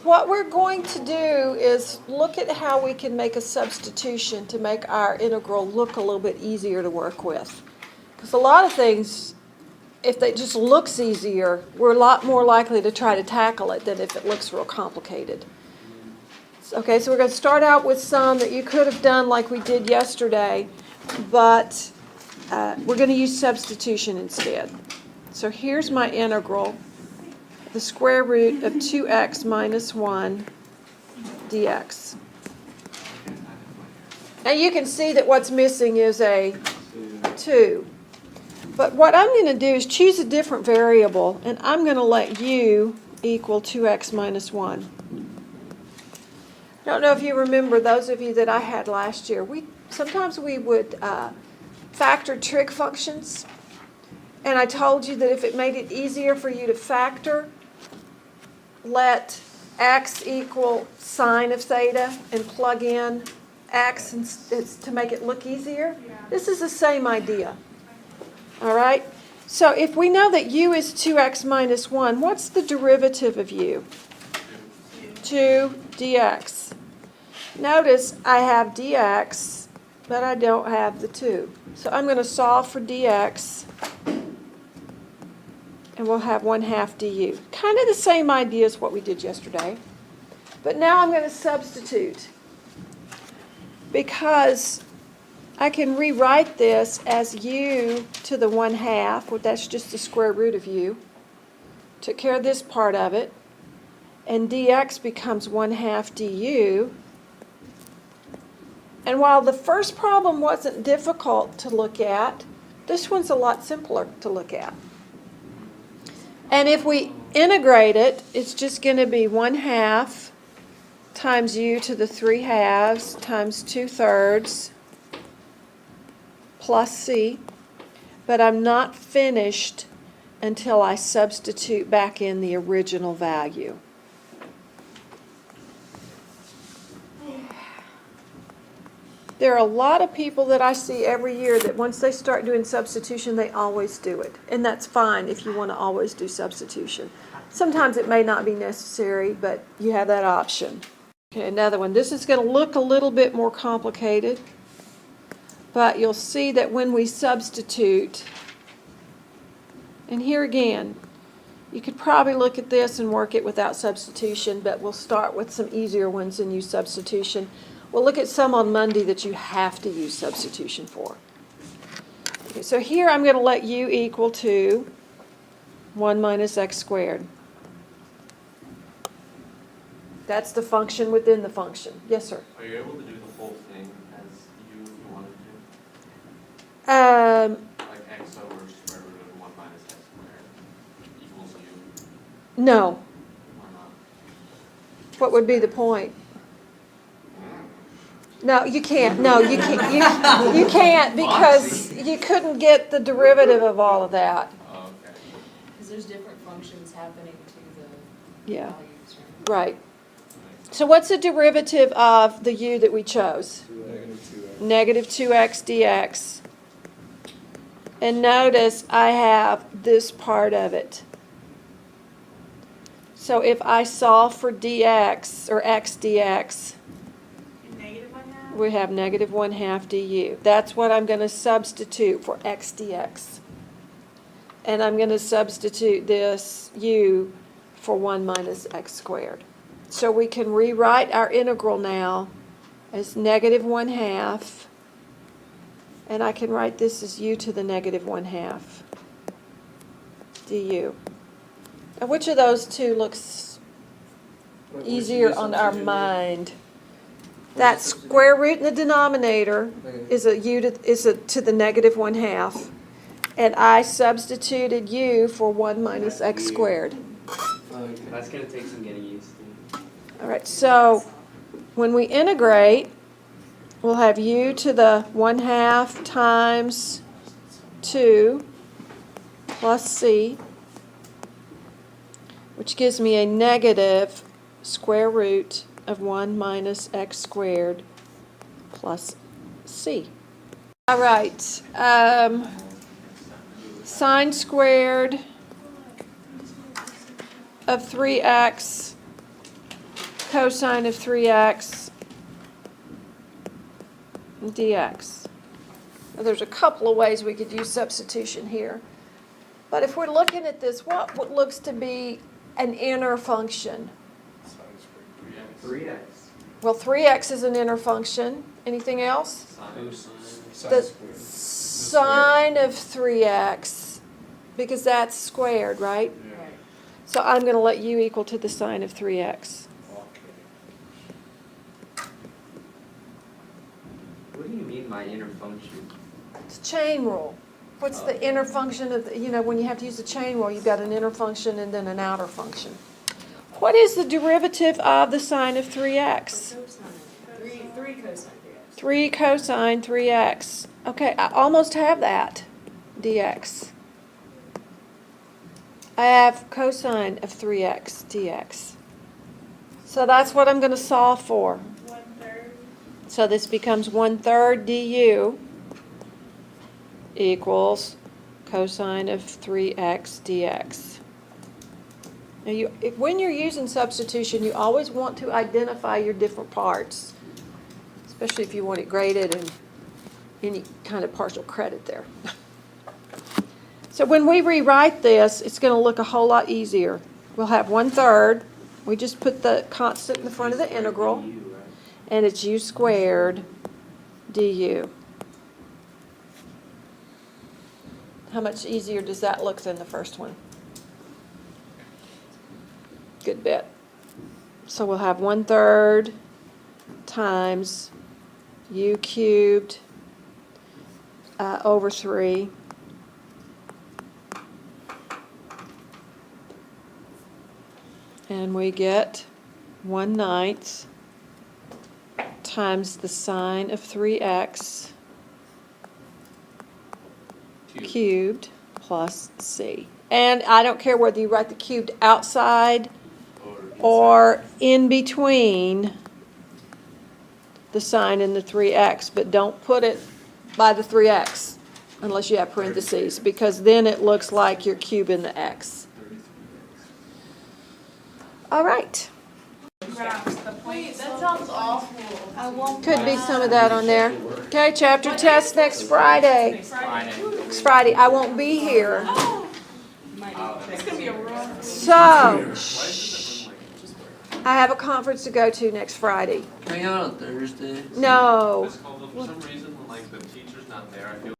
what we're going to do is look at how we can make a substitution to make our integral look a little bit easier to work with. Because a lot of things, if it just looks easier, we're a lot more likely to try to tackle it than if it looks real complicated. Okay, so we're going to start out with some that you could have done like we did yesterday, but we're going to use substitution instead. So here's my integral, the square root of 2x minus 1 dx. Now you can see that what's missing is a 2. But what I'm going to do is choose a different variable, and I'm going to let u equal 2x minus 1. I don't know if you remember, those of you that I had last year, sometimes we would factor trig functions. And I told you that if it made it easier for you to factor, let x equal sine of theta and plug in x to make it look easier. This is the same idea. All right? So if we know that u is 2x minus 1, what's the derivative of u? 2 dx. Notice I have dx, but I don't have the 2. So I'm going to solve for dx, and we'll have 1/2 du. Kind of the same idea as what we did yesterday. But now I'm going to substitute, because I can rewrite this as u to the 1/2, well, that's just the square root of u. Took care of this part of it. And dx becomes 1/2 du. And while the first problem wasn't difficult to look at, this one's a lot simpler to look at. And if we integrate it, it's just going to be 1/2 times u to the 3/2 times 2/3 plus c. But I'm not finished until I substitute back in the original value. There are a lot of people that I see every year that once they start doing substitution, they always do it. And that's fine if you want to always do substitution. Sometimes it may not be necessary, but you have that option. Okay, another one. This is going to look a little bit more complicated, but you'll see that when we substitute, and here again, you could probably look at this and work it without substitution, but we'll start with some easier ones and use substitution. We'll look at some on Monday that you have to use substitution for. Okay, so here I'm going to let u equal to 1 minus x squared. That's the function within the function. Yes, sir? Are you able to do the whole thing as u if you wanted to? Like x over square root of 1 minus x squared equals u? No. Why not? What would be the point? No, you can't. No, you can't. You can't, because you couldn't get the derivative of all of that. Oh, okay. Because there's different functions happening to the Yeah. values. Right. So what's the derivative of the u that we chose? Negative 2x dx. And notice I have this part of it. So if I solve for dx, or x dx, we have negative 1/2 du. That's what I'm going to substitute for x dx. And I'm going to substitute this u for 1 minus x squared. So we can rewrite our integral now as negative 1/2. And I can write this as u to the negative 1/2 du. Now which of those two looks easier on our mind? That square root in the denominator is to the negative 1/2, and I substituted u for 1 minus x squared. That's going to take some getting used to. All right, so when we integrate, we'll have u to the 1/2 times 2 plus c, which gives me a negative square root of 1 minus x squared plus c. All right, sine squared of 3x cosine of 3x dx. Now, there's a couple of ways we could use substitution here. But if we're looking at this, what looks to be an inner function? 3x. Well, 3x is an inner function. Anything else? Cosine. The sine of 3x, because that's squared, right? Right. So I'm going to let u equal to the sine of 3x. What do you mean by inner function? It's a chain rule. What's the inner function of, when you have to use the chain rule, you've got an inner function and then an outer function. What is the derivative of the sine of 3x? Cosine. Three cosine 3x. 3 cosine 3x. Okay, I almost have that, dx. I have cosine of 3x dx. So that's what I'm going to solve for. 1/3. So this becomes 1/3 du equals cosine of 3x dx. Now when you're using substitution, you always want to identify your different parts, especially if you want it graded and any kind of partial credit there. So when we rewrite this, it's going to look a whole lot easier. We'll have 1/3. We just put the constant in the front of the integral, Du, right? and it's u squared du. How much easier does that look than the first one? Good bit. So we'll have 1/3 times u cubed over 3. And we get 1/9 times the sine of 3x cubed plus c. And I don't care whether you write the cubed outside or in between the sine and the 3x, but don't put it by the 3x unless you have parentheses, because then it looks like you're cubing the x. All right. Wait, that sounds awful. I won't. Could be some of that on there. Okay, chapter test next Friday. Next Friday. I won't be here. It's gonna be a rough. So, I have a conference to go to next Friday. Hang out on Thursday. No. This called, for some reason, when like the teacher's not there, I feel